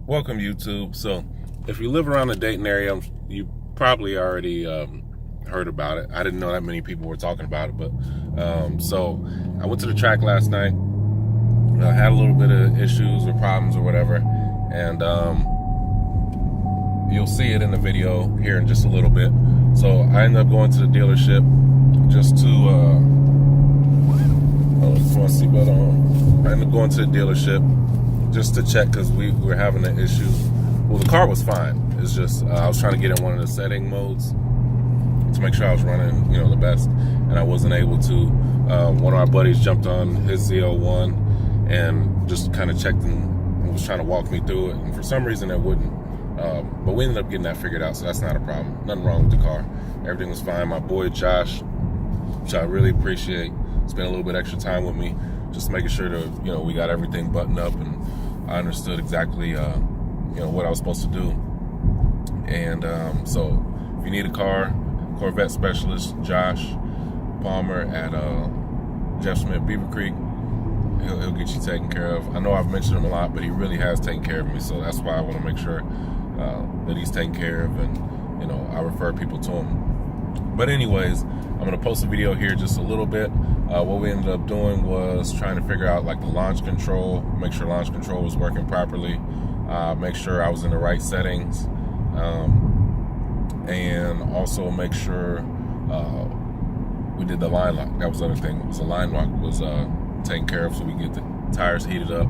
Welcome, YouTube. So if you live around the Dayton area, you probably already heard about it. I didn't know that many people were talking about it, but so I went to the track last night. I had a little bit of issues or problems or whatever, and you'll see it in the video here in just a little bit. So I ended up going to the dealership just to I ended up going to the dealership just to check because we were having an issue. Well, the car was fine. It's just I was trying to get in one of the setting modes to make sure I was running, the best, and I wasn't able to. One of our buddies jumped on his ZL1 and just kind of checked and was trying to walk me through it, and for some reason it wouldn't. But we ended up getting that figured out, so that's not a problem. Nothing wrong with the car. Everything was fine. My boy Josh, which I really appreciate, spent a little bit extra time with me, just making sure that we got everything buttoned up and I understood exactly what I was supposed to do. And so if you need a car, Corvette specialist Josh Palmer at Jeff Smith Beaver Creek, he'll get you taken care of. I know I've mentioned him a lot, but he really has taken care of me, so that's why I want to make sure that he's taken care of, and I refer people to him. But anyways, I'm gonna post a video here just a little bit. What we ended up doing was trying to figure out like the launch control, make sure launch control was working properly, make sure I was in the right settings, and also make sure we did the line lock. That was the other thing. Was the line lock was taken care of, so we get the tires heated up,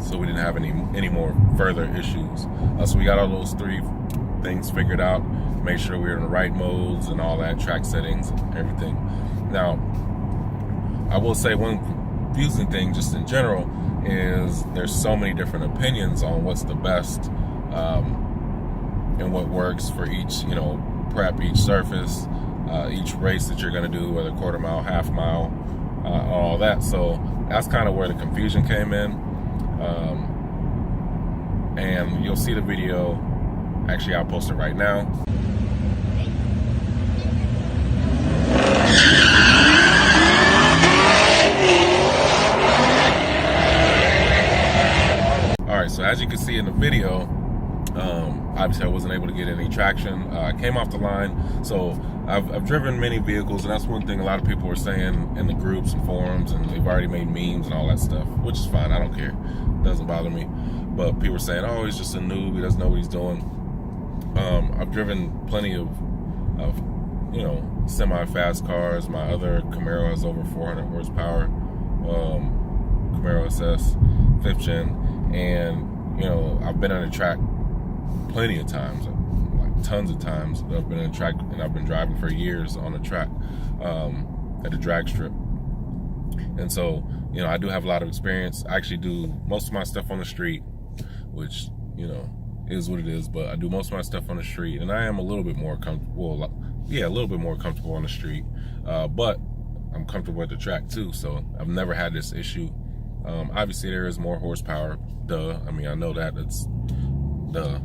so we didn't have any more further issues. So we got all those three things figured out. Make sure we're in the right modes and all that, track settings, everything. Now, I will say one confusing thing just in general is there's so many different opinions on what's the best and what works for each, prep, each surface, each race that you're gonna do, whether quarter mile, half mile, all that. So that's kind of where the confusion came in. And you'll see the video. Actually, I'll post it right now. Alright, so as you can see in the video, obviously I wasn't able to get any traction. I came off the line, so I've driven many vehicles, and that's one thing a lot of people were saying in the groups and forums, and they've already made memes and all that stuff, which is fine, I don't care. It doesn't bother me. But people were saying, oh, he's just a noob, he doesn't know what he's doing. I've driven plenty of semi-fast cars. My other Camaro has over 400 horsepower, Camaro SS 5th gen, and I've been on the track plenty of times, like tons of times. I've been on the track, and I've been driving for years on the track at the drag strip, and so I do have a lot of experience. I actually do most of my stuff on the street, which is what it is, but I do most of my stuff on the street, and I am a little bit more comfortable. A little bit more comfortable on the street, but I'm comfortable at the track too, so I've never had this issue. Obviously there is more horsepower, duh. I mean, I know that, it's duh.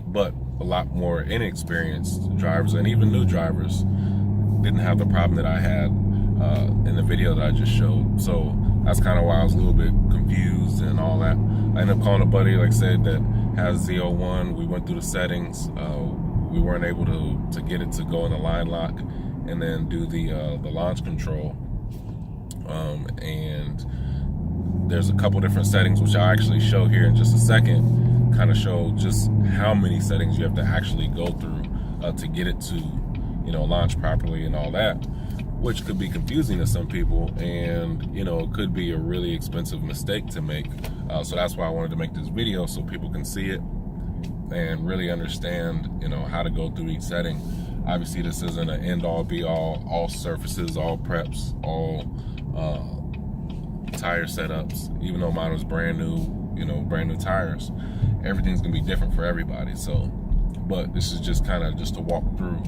But a lot more inexperienced drivers and even new drivers didn't have the problem that I had in the video that I just showed. So that's kind of why I was a little bit confused and all that. I ended up calling a buddy, like I said, that has ZL1. We went through the settings. We weren't able to get it to go in the line lock and then do the launch control. And there's a couple different settings, which I'll actually show here in just a second, kind of show just how many settings you have to actually go through to get it to launch properly and all that, which could be confusing to some people, and it could be a really expensive mistake to make. So that's why I wanted to make this video, so people can see it and really understand how to go through each setting. Obviously this isn't an end-all be-all surfaces, all preps, all tire setups. Even though mine was brand new tires, everything's gonna be different for everybody. So, but this is just kind of just to walk through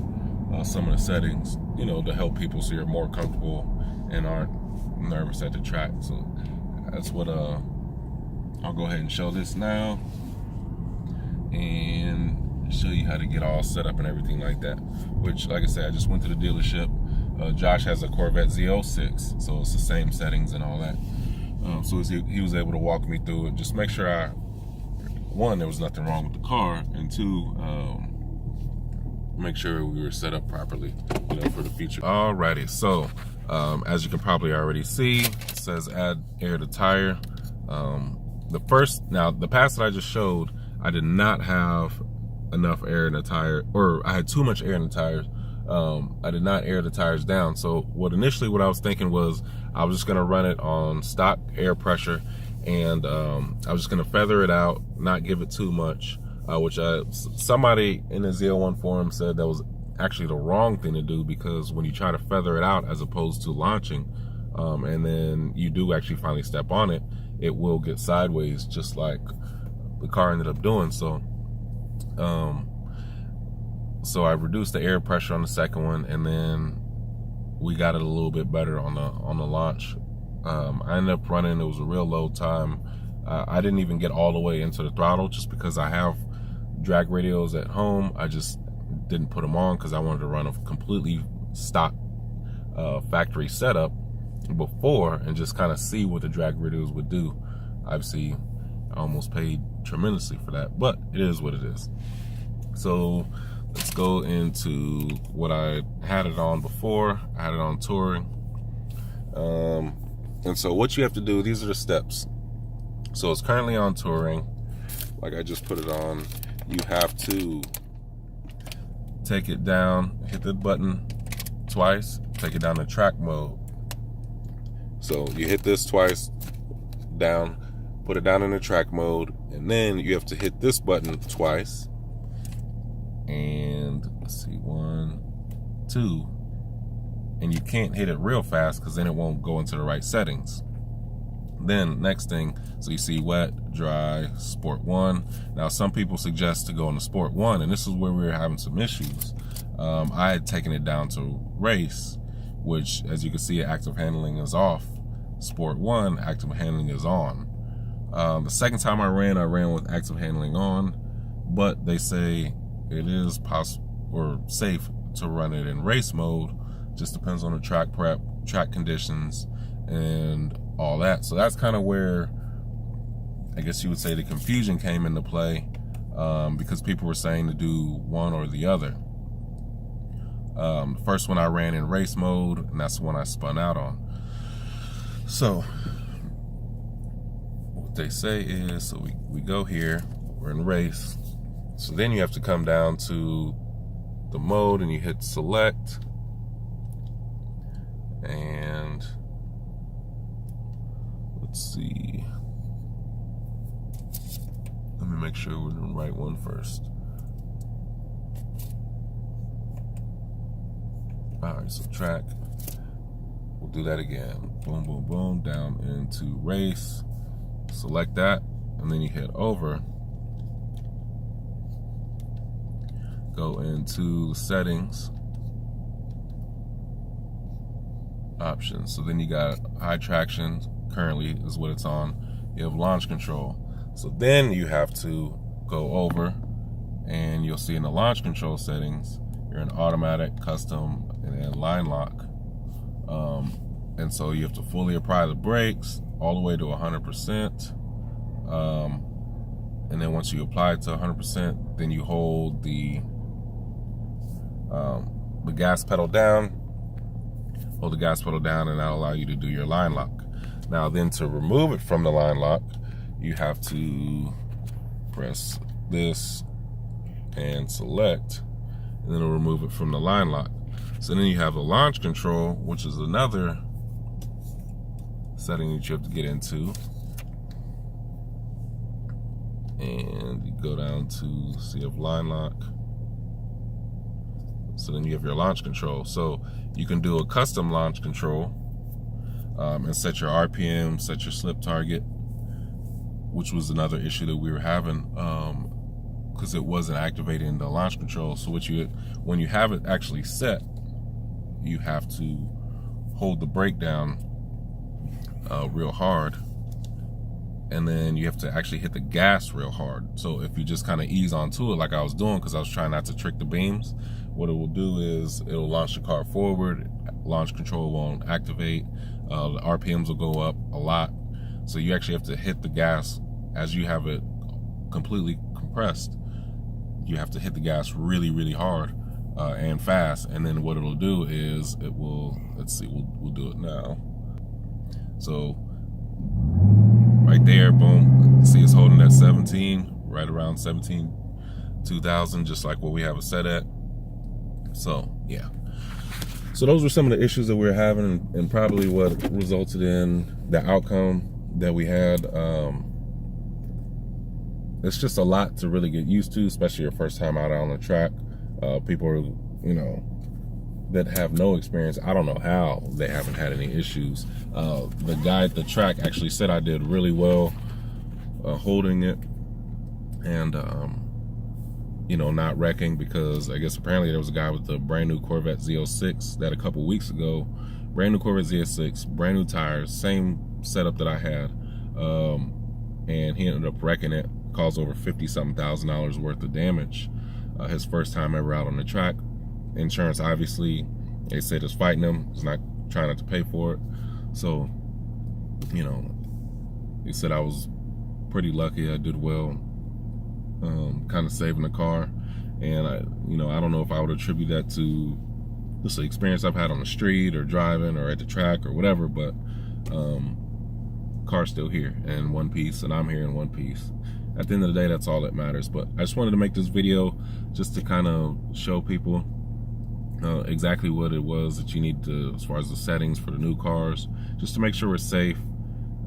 some of the settings, to help people so you're more comfortable and aren't nervous at the track. So that's what I'll go ahead and show this now and show you how to get all set up and everything like that, which, like I said, I just went to the dealership. Josh has a Corvette Z06, so it's the same settings and all that. So he was able to walk me through it. Just make sure one, there was nothing wrong with the car, and two, make sure we were set up properly, for the future. Alrighty, so as you can probably already see, it says add air to tire. The pass that I just showed, I did not have enough air in the tire, or I had too much air in the tires. I did not air the tires down. So what I was thinking was I was just gonna run it on stock air pressure, and I was just gonna feather it out, not give it too much, which somebody in the ZL1 forum said that was actually the wrong thing to do, because when you try to feather it out as opposed to launching, and then you do actually finally step on it, it will get sideways, just like the car ended up doing. So I reduced the air pressure on the second one, and then we got it a little bit better on the launch. I ended up running, it was a real low time. I didn't even get all the way into the throttle, just because I have drag radios at home. I just didn't put them on because I wanted to run a completely stock factory setup before, and just kind of see what the drag radios would do. Obviously, I almost paid tremendously for that, but it is what it is. So let's go into what I had it on before. I had it on touring. And so what you have to do, these are the steps. So it's currently on touring. Like I just put it on. You have to take it down, hit the button twice, take it down to track mode. So you hit this twice down, put it down in the track mode, and then you have to hit this button twice. And let's see, 1, 2, and you can't hit it real fast because then it won't go into the right settings. Then next thing, so you see wet, dry, sport 1. Now some people suggest to go into sport 1, and this is where we were having some issues. I had taken it down to race, which as you can see, active handling is off. Sport 1, active handling is on. The second time I ran with active handling on, but they say it is possible or safe to run it in race mode. Just depends on the track prep, track conditions, and all that. So that's kind of where I guess you would say the confusion came into play, because people were saying to do one or the other. The first one I ran in race mode, and that's the one I spun out on. So what they say is, so we go here, we're in race. So then you have to come down to the mode and you hit select, and let's see, let me make sure we're doing the right one first. Alright, so track, we'll do that again. Boom, boom, boom, down into race, select that, and then you hit over. Go into settings, options. So then you got high traction, currently is what it's on. You have launch control. So then you have to go over, and you'll see in the launch control settings, you're in automatic, custom, and then line lock. And so you have to fully apply the brakes all the way to 100%. And then once you apply it to 100%, then you hold the gas pedal down, hold the gas pedal down, and that'll allow you to do your line lock. Now then, to remove it from the line lock, you have to press this and select, and then it'll remove it from the line lock. So then you have the launch control, which is another setting that you have to get into. And you go down to see if line lock. So then you have your launch control. So you can do a custom launch control, and set your RPM, set your slip target, which was another issue that we were having, because it wasn't activating the launch control. So when you have it actually set, you have to hold the brake down real hard, and then you have to actually hit the gas real hard. So if you just kind of ease onto it like I was doing, because I was trying not to trick the beams, what it will do is it'll launch the car forward, launch control won't activate, the RPMs will go up a lot. So you actually have to hit the gas as you have it completely compressed. You have to hit the gas really, really hard and fast. And then what it'll do is it will, let's see, we'll do it now. So right there, boom, see it's holding at 17, right around 17, 2000, just like what we have it set at. So yeah. So those were some of the issues that we were having, and probably what resulted in the outcome that we had. It's just a lot to really get used to, especially your first time out on the track. People, you know, that have no experience, I don't know how they haven't had any issues. The guy at the track actually said I did really well holding it and, you know, not wrecking, because I guess apparently there was a guy with a brand new Corvette ZL6 that a couple weeks ago, brand new Corvette ZL6, brand new tires, same setup that I had, and he ended up wrecking it, caused over $50-something thousand worth of damage. His first time ever out on the track. Insurance, obviously, they said is fighting him. He's not trying not to pay for it. So, you know, he said I was pretty lucky. I did well, kind of saving the car. And I, you know, I don't know if I would attribute that to just the experience I've had on the street or driving or at the track or whatever, but car's still here in one piece, and I'm here in one piece. At the end of the day, that's all that matters. But I just wanted to make this video just to kind of show people exactly what it was that you need to, as far as the settings for the new cars, just to make sure we're safe,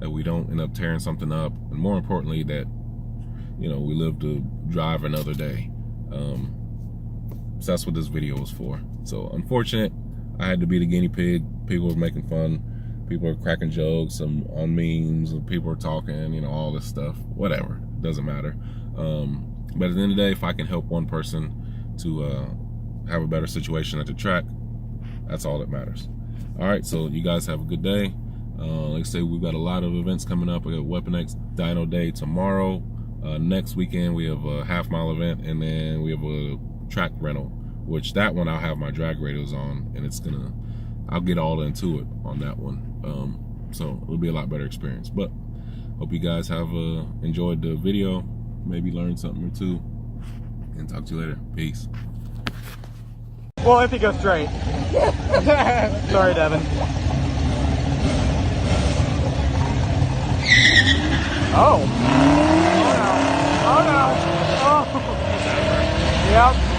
that we don't end up tearing something up, and more importantly, that, you know, we live to drive another day. So that's what this video was for. So unfortunate, I had to be the guinea pig. People were making fun. People are cracking jokes on memes, and people are talking, you know, all this stuff. Whatever, doesn't matter. But at the end of the day, if I can help one person to have a better situation at the track, that's all that matters. All right, so you guys have a good day. Like I say, we've got a lot of events coming up. We got Weapon X Dyno Day tomorrow. Next weekend we have a half-mile event, and then we have a track rental, which that one I'll have my drag radios on, and it's gonna, I'll get all into it on that one. So it'll be a lot better experience. But hope you guys have enjoyed the video, maybe learned something or two, and talk to you later. Peace. Well, if you go straight. Sorry, Devin. Oh. Oh no. Oh no. Oh. Yep.